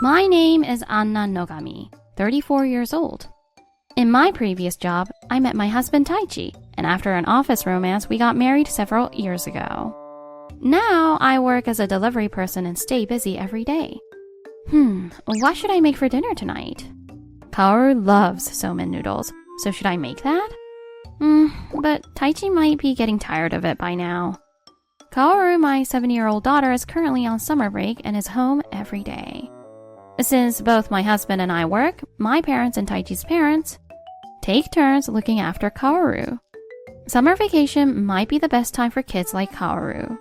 My name is Anna Nogami, 34 years old. In my previous job, I met my husband Taichi, and after an office romance, we got married several years ago. Now, I work as a delivery person and stay busy every day. What should I make for dinner tonight? Kaoru loves somen noodles, so should I make that? But Taichi might be getting tired of it by now. Kaoru, my 7-year-old daughter, is currently on summer break and is home every day. Since both my husband and I work, my parents and Taichi's parents take turns looking after Kaoru. Summer vacation might be the best time for kids like Kaoru,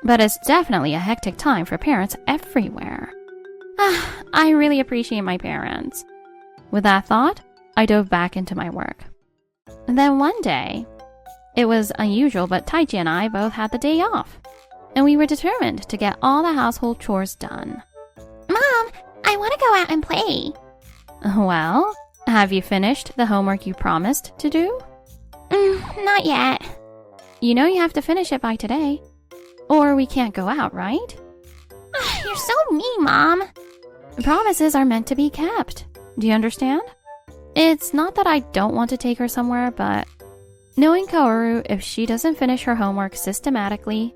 but it's definitely a hectic time for parents everywhere. I really appreciate my parents. With that thought, I dove back into my work. And then one day, it was unusual, but Taichi and I both had the day off, and we were determined to get all the household chores done. Mom, I want to go out and play. Well, have you finished the homework you promised to do? Not yet. You know you have to finish it by today, or we can't go out, right? You're so mean, Mom. Promises are meant to be kept. Do you understand? It's not that I don't want to take her somewhere, but knowing Kaoru, if she doesn't finish her homework systematically,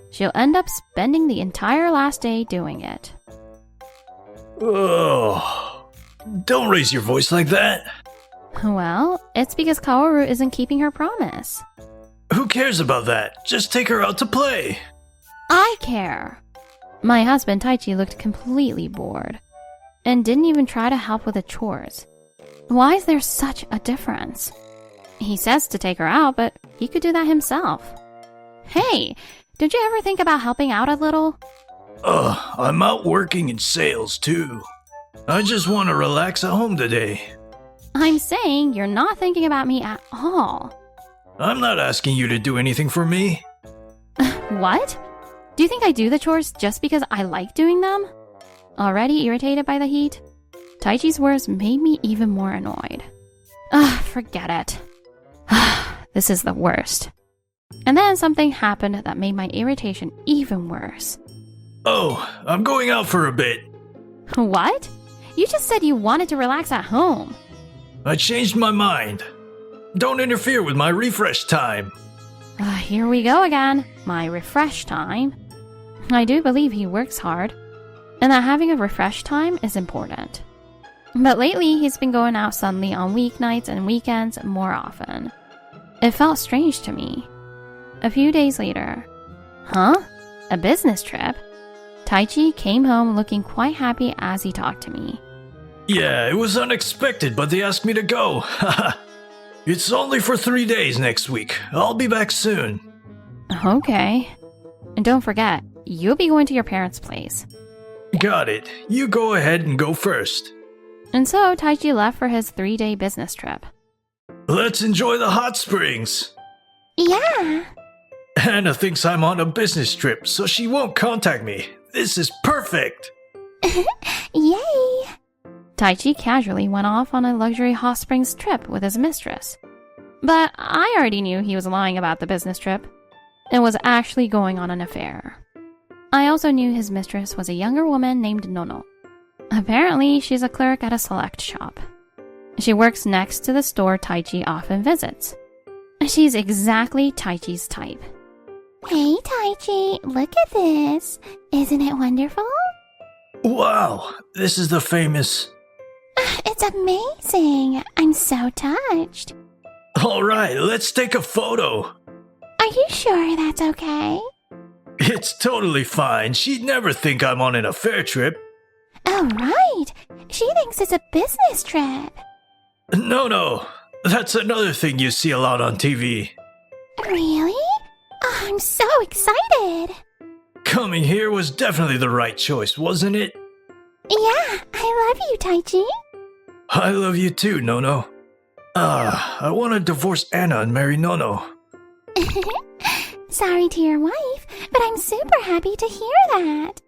she'll end up spending the entire last day doing it. Oh, don't raise your voice like that. Well, it's because Kaoru isn't keeping her promise. Who cares about that? Just take her out to play. I care. My husband Taichi looked completely bored and didn't even try to help with the chores. Why is there such a difference? He says to take her out, but he could do that himself. Hey, did you ever think about helping out a little? I'm out working in sales too. I just want to relax at home today. I'm saying you're not thinking about me at all. I'm not asking you to do anything for me. What? Do you think I do the chores just because I like doing them? Already irritated by the heat? Taichi's words made me even more annoyed. Forget it. This is the worst. And then something happened that made my irritation even worse. Oh, I'm going out for a bit. What? You just said you wanted to relax at home. I changed my mind. Don't interfere with my refresh time. Here we go again. My refresh time. I do believe he works hard, and that having a refresh time is important. But lately, he's been going out suddenly on weeknights and weekends more often. It felt strange to me. A few days later, a business trip? Taichi came home looking quite happy as he talked to me. Yeah, it was unexpected, but they asked me to go. It's only for 3 days next week. I'll be back soon. Okay. And don't forget, you'll be going to your parents' place. Got it. You go ahead and go first. And so Taichi left for his 3-day business trip. Let's enjoy the hot springs. Yeah. Anna thinks I'm on a business trip, so she won't contact me. This is perfect. Yay. Taichi casually went off on a luxury hot springs trip with his mistress. But I already knew he was lying about the business trip and was actually going on an affair. I also knew his mistress was a younger woman named Nono. Apparently, she's a clerk at a select shop. She works next to the store Taichi often visits. She's exactly Taichi's type. Hey, Taichi, look at this. Isn't it wonderful? Wow, this is the famous... It's amazing. I'm so touched. Alright, let's take a photo. Are you sure that's okay? It's totally fine. She'd never think I'm on an affair trip. Oh, right. She thinks it's a business trip. No. That's another thing you see a lot on TV. Really? Oh, I'm so excited. Coming here was definitely the right choice, wasn't it? Yeah, I love you, Taichi. I love you too, Nono. I want to divorce Anna and marry Nono. Sorry to your wife, but I'm super happy to hear that.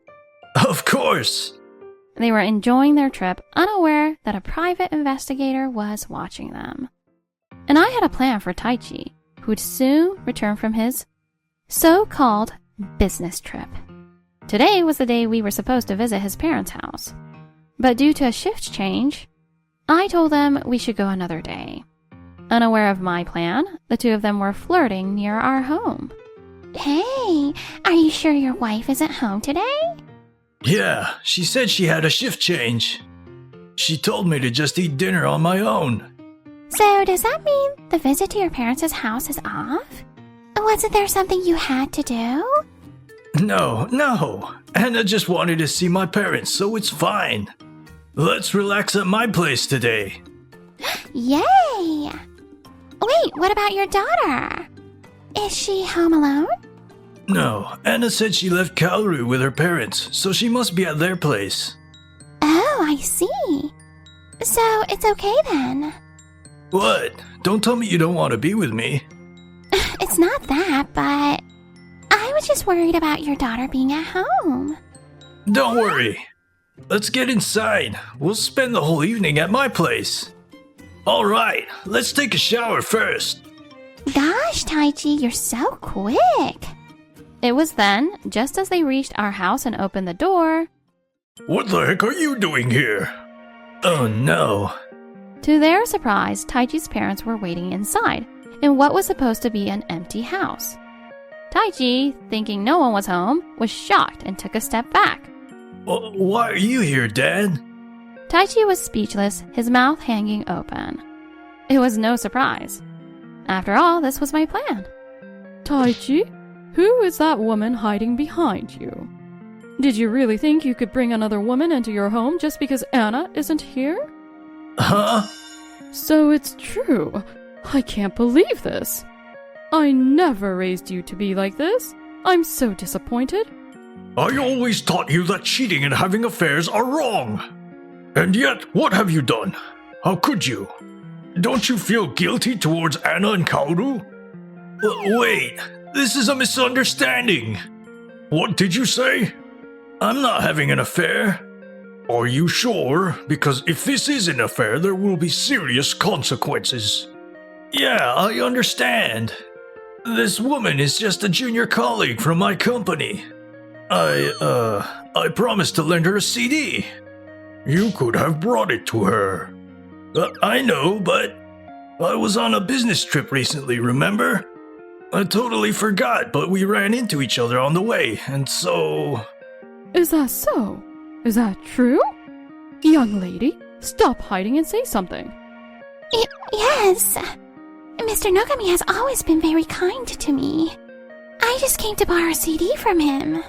Of course. They were enjoying their trip, unaware that a private investigator was watching them. And I had a plan for Taichi, who would soon return from his so-called business trip. Today was the day we were supposed to visit his parents' house. But due to a shift change, I told them we should go another day. Unaware of my plan, the two of them were flirting near our home. Hey, are you sure your wife isn't home today? Yeah, she said she had a shift change. She told me to just eat dinner on my own. So does that mean the visit to your parents' house is off? Wasn't there something you had to do? No. Anna just wanted to see my parents, so it's fine. Let's relax at my place today. Yay! Wait, what about your daughter? Is she home alone? No, Anna said she left Kaoru with her parents, so she must be at their place. Oh, I see. So it's okay then. What? Don't tell me you don't want to be with me. It's not that, but I was just worried about your daughter being at home. Don't worry. Let's get inside. We'll spend the whole evening at my place. All right, let's take a shower first. Gosh, Taichi, you're so quick. It was then, just as they reached our house and opened the door, What the heck are you doing here? Oh no. to their surprise, Taichi's parents were waiting inside, in what was supposed to be an empty house. Taichi, thinking no one was home, was shocked and took a step back. Why are you here, Dad? Taichi was speechless, his mouth hanging open. It was no surprise. After all, this was my plan. Taichi, who is that woman hiding behind you? Did you really think you could bring another woman into your home just because Anna isn't here? Huh? So it's true. I can't believe this. I never raised you to be like this. I'm so disappointed. I always taught you that cheating and having affairs are wrong. And yet, what have you done? How could you? Don't you feel guilty towards Anna and Kaoru? Wait, this is a misunderstanding. What did you say? I'm not having an affair. Are you sure? Because if this is an affair, there will be serious consequences. Yeah, I understand. This woman is just a junior colleague from my company. I promised to lend her a CD. You could have brought it to her. I know, but I was on a business trip recently, remember? I totally forgot, but we ran into each other on the way, and so... Is that so? Is that true? Young lady, stop hiding and say something. Yes. Mr. Nogami has always been very kind to me. I just came to borrow a CD from him.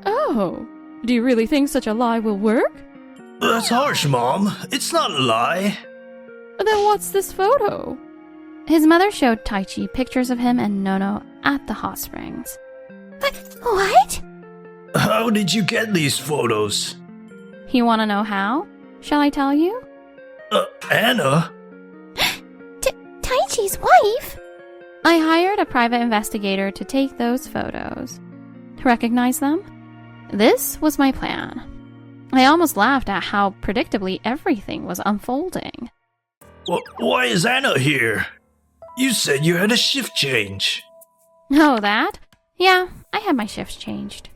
Oh, do you really think such a lie will work? That's harsh, Mom. It's not a lie. Then what's this photo? His mother showed Taichi pictures of him and Nono at the hot springs. What? How did you get these photos? You want to know how? Shall I tell you? Anna? Taichi's wife? I hired a private investigator to take those photos. Recognize them? This was my plan. I almost laughed at how predictably everything was unfolding. Why is Anna here? You said you had a shift change. Oh, that? Yeah, I had my shifts changed.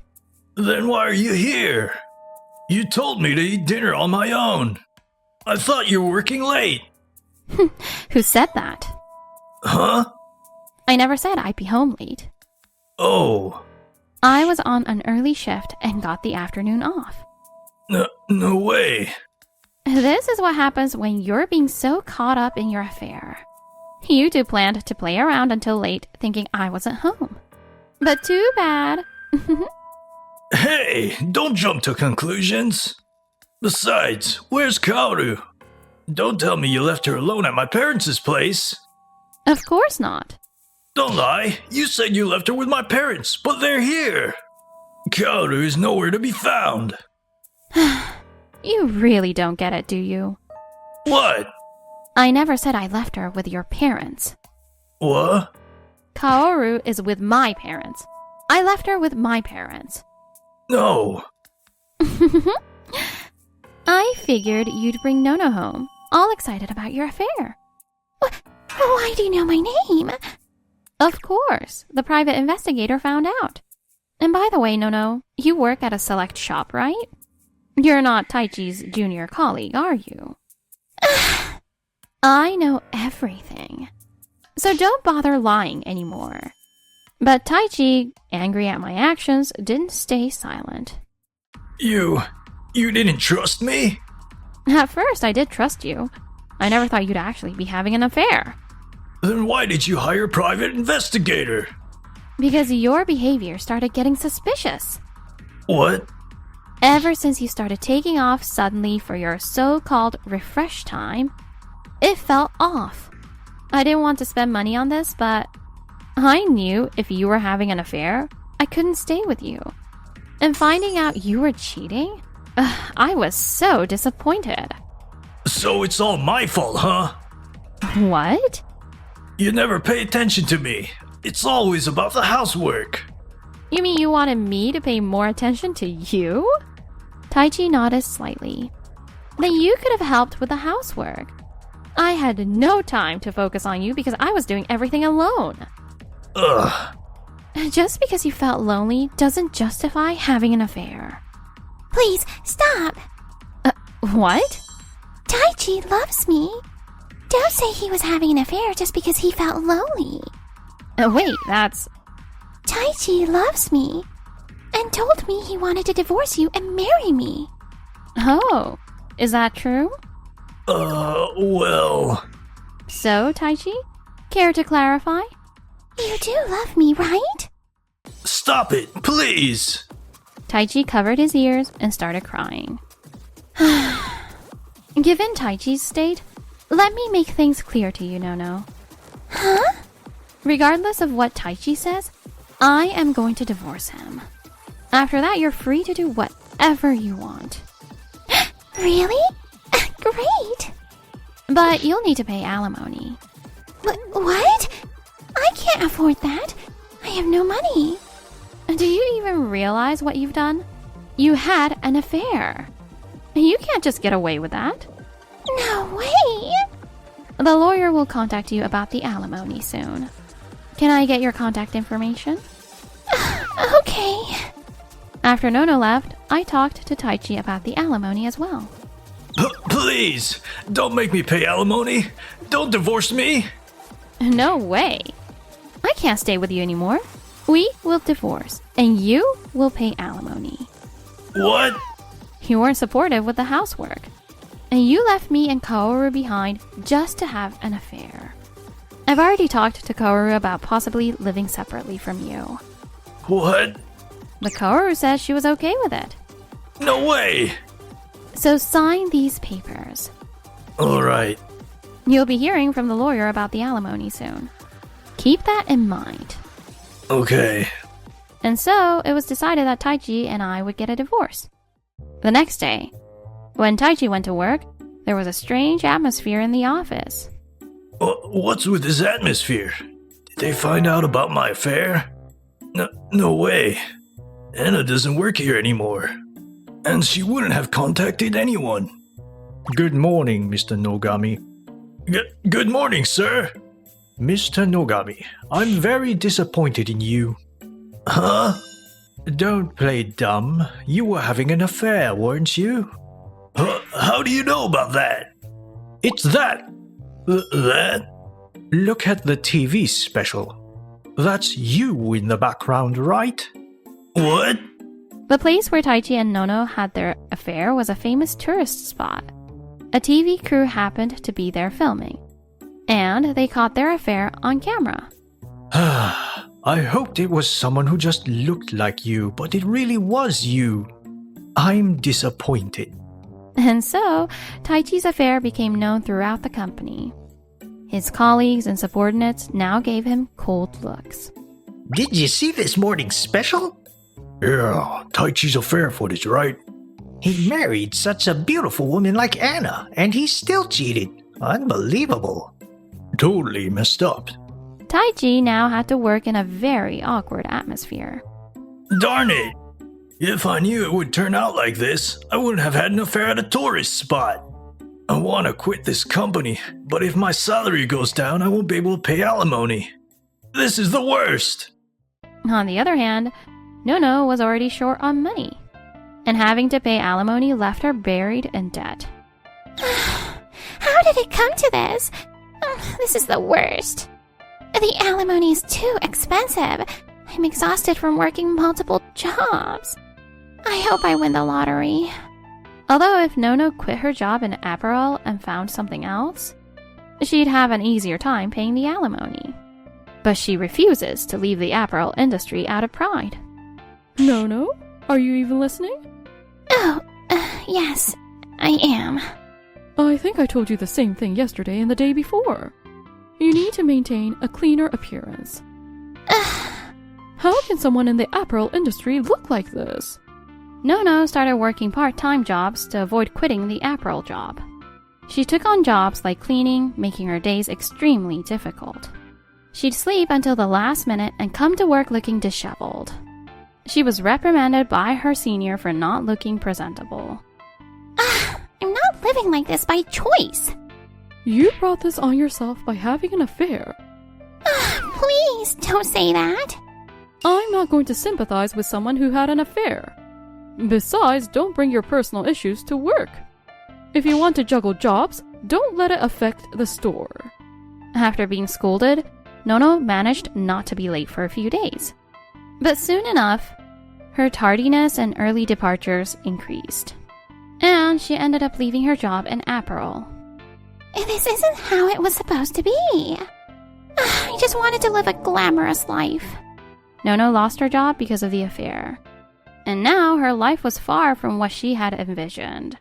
Then why are you here? You told me to eat dinner on my own. I thought you were working late. Who said that? Huh? I never said I'd be home late. Oh. I was on an early shift and got the afternoon off. No way. This is what happens when you're being so caught up in your affair. You two planned to play around until late, thinking I wasn't home. But too bad. Hey, don't jump to conclusions. Besides, where's Kaoru? Don't tell me you left her alone at my parents' place. Of course not. Don't lie, you said you left her with my parents, but they're here. Kaoru is nowhere to be found. You really don't get it, do you? What? I never said I left her with your parents. What? Kaoru is with my parents. I left her with my parents. No. I figured you'd bring Nono home, all excited about your affair. Why do you know my name? Of course, the private investigator found out. And by the way, Nono, you work at a select shop, right? You're not Taichi's junior colleague, are you? I know everything. So don't bother lying anymore. But Taichi, angry at my actions, didn't stay silent. You didn't trust me? At first, I did trust you. I never thought you'd actually be having an affair. Then why did you hire a private investigator? Because your behavior started getting suspicious. What? Ever since you started taking off suddenly for your so-called refresh time, it felt off. I didn't want to spend money on this, but I knew if you were having an affair, I couldn't stay with you. And finding out you were cheating, I was so disappointed. So it's all my fault, huh? What? You never pay attention to me. It's always about the housework. You mean you wanted me to pay more attention to you? Taichi nodded slightly. Then you could have helped with the housework. I had no time to focus on you because I was doing everything alone. Ugh. Just because you felt lonely doesn't justify having an affair. Please, stop. What? Taichi loves me. Don't say he was having an affair just because he felt lonely. Wait, that's... Taichi loves me and told me he wanted to divorce you and marry me. Oh, is that true? Well... So, Taichi, care to clarify? You do love me, right? Stop it, please! Taichi covered his ears and started crying. Given Taichi's state, let me make things clear to you, Nono. Huh? Regardless of what Taichi says, I am going to divorce him. After that, you're free to do whatever you want. Really? Great! But you'll need to pay alimony. What? I can't afford that. I have no money. Do you even realize what you've done? You had an affair. You can't just get away with that. No way! The lawyer will contact you about the alimony soon. Can I get your contact information? Okay. After Nono left, I talked to Taichi about the alimony as well. Please, don't make me pay alimony. Don't divorce me. No way. I can't stay with you anymore. We will divorce, and you will pay alimony. What? You weren't supportive with the housework, and you left me and Kaoru behind just to have an affair. I've already talked to Kaoru about possibly living separately from you. What? But Kaoru says she was okay with it. No way! So sign these papers. Alright. You'll be hearing from the lawyer about the alimony soon. Keep that in mind. Okay. And so it was decided that Taichi and I would get a divorce. The next day, when Taichi went to work, there was a strange atmosphere in the office. What's with this atmosphere? Did they find out about my affair? No way. Anna doesn't work here anymore. And she wouldn't have contacted anyone. Good morning, Mr. Nogami. Good morning, sir. Mr. Nogami, I'm very disappointed in you. Huh? Don't play dumb. You were having an affair, weren't you? How do you know about that? It's that. That? Look at the TV special. That's you in the background, right? What? The place where Taichi and Nono had their affair was a famous tourist spot. A TV crew happened to be there filming, and they caught their affair on camera. I hoped it was someone who just looked like you, but it really was you. I'm disappointed. And so, Taichi's affair became known throughout the company. His colleagues and subordinates now gave him cold looks. Did you see this morning's special? Yeah, Taichi's affair footage, right? He married such a beautiful woman like Anna, and he still cheated. Unbelievable. Totally messed up. Taichi now had to work in a very awkward atmosphere. Darn it! If I knew it would turn out like this, I wouldn't have had an affair at a tourist spot. I want to quit this company, but if my salary goes down, I won't be able to pay alimony. This is the worst! On the other hand, Nono was already short on money. and having to pay alimony left her buried in debt. How did it come to this? This is the worst. The alimony is too expensive. I'm exhausted from working multiple jobs. I hope I win the lottery. Although if Nono quit her job in apparel and found something else, she'd have an easier time paying the alimony. But she refuses to leave the apparel industry out of pride. Nono, are you even listening? Oh, yes, I am. I think I told you the same thing yesterday and the day before. You need to maintain a cleaner appearance. How can someone in the apparel industry look like this? Nono started working part-time jobs to avoid quitting the apparel job. She took on jobs like cleaning, making her days extremely difficult. She'd sleep until the last minute and come to work looking disheveled. She was reprimanded by her senior for not looking presentable. I'm not living like this by choice. You brought this on yourself by having an affair. Please don't say that. I'm not going to sympathize with someone who had an affair. Besides, don't bring your personal issues to work. If you want to juggle jobs, don't let it affect the store. After being scolded, Nono managed not to be late for a few days. But soon enough, her tardiness and early departures increased. And she ended up leaving her job in apparel. This isn't how it was supposed to be. I just wanted to live a glamorous life. Nono lost her job because of the affair. And now her life was far from what she had envisioned.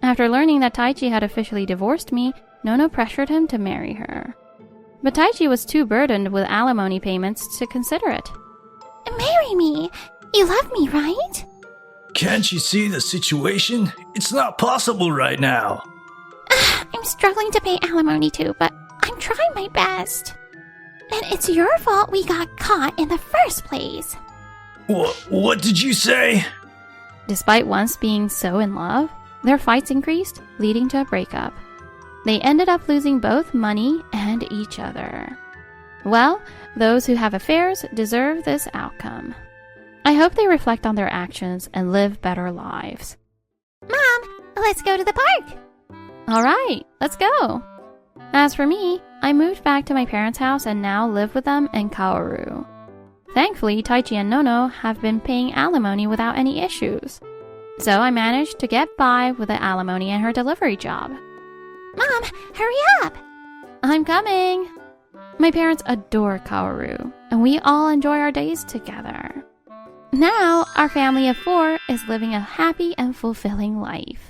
After learning that Taichi had officially divorced me, Nono pressured him to marry her. But Taichi was too burdened with alimony payments to consider it. Marry me. You love me, right? Can't you see the situation? It's not possible right now. I'm struggling to pay alimony too, but I'm trying my best. And it's your fault we got caught in the first place. What did you say? Despite once being so in love, their fights increased, leading to a breakup. They ended up losing both money and each other. Well, those who have affairs deserve this outcome. I hope they reflect on their actions and live better lives. Mom, let's go to the park. All right, let's go. As for me, I moved back to my parents' house and now live with them in Kaoru. Thankfully, Taichi and Nono have been paying alimony without any issues. So I managed to get by with the alimony and her delivery job. Mom, hurry up. I'm coming. My parents adore Kaoru, and we all enjoy our days together. Now, our family of 4 is living a happy and fulfilling life.